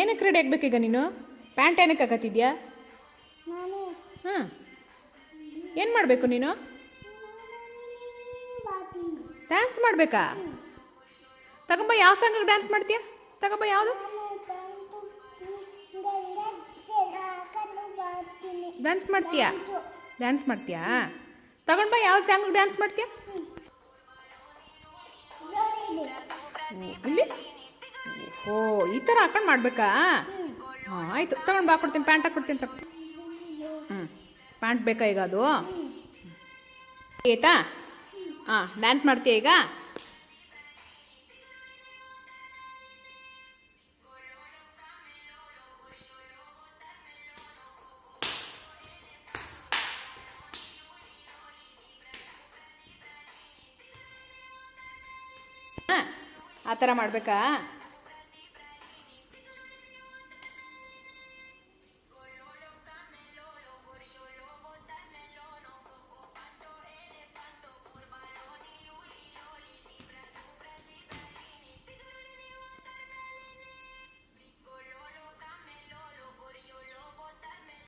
ಏನಕ್ಕೆ ರೆಡಿ ಆಗ್ಬೇಕೀಗ ನೀನು? ಪ್ಯಾಂಟ್ ಏನಕ್ಕೆ ಹಾಕತ್ತಿದ್ಯಾ? ಹಾಂ, ಏನು ಮಾಡಬೇಕು ನೀನು? ಡ್ಯಾನ್ಸ್ ಮಾಡಬೇಕಾ? ತಗೊಂಬ, ಯಾವ ಸಾಂಗಿಗೆ ಡ್ಯಾನ್ಸ್ ಮಾಡ್ತೀಯ? ತಗೊಂಬ, ಯಾವುದು ಡ್ಯಾನ್ಸ್ ಮಾಡ್ತೀಯಾ? ಡ್ಯಾನ್ಸ್ ಮಾಡ್ತೀಯಾ? ತಗೊಂಡ್ ಬಾ, ಯಾವ ಸಾಂಗಿಗೆ ಡ್ಯಾನ್ಸ್ ಮಾಡ್ತೀಯಾ? ಇಲ್ಲಿ ಓ, ಈ ಥರ ಹಾಕೊಂಡು ಮಾಡಬೇಕಾ? ಹಾಂ, ಆಯಿತು, ತಗೊಂಡು ಬಾ, ಕೊಡ್ತೀನಿ, ಪ್ಯಾಂಟ್ ಹಾಕ್ಕೊಡ್ತೀನಿ ತಗೋ. ಪ್ಯಾಂಟ್ ಬೇಕಾ ಈಗ? ಅದು ಆಯ್ತಾ? ಹಾಂ, ಡ್ಯಾನ್ಸ್ ಮಾಡ್ತೀಯ ಈಗ? ಹಾಂ, ಆ ಥರ ಮಾಡಬೇಕಾ?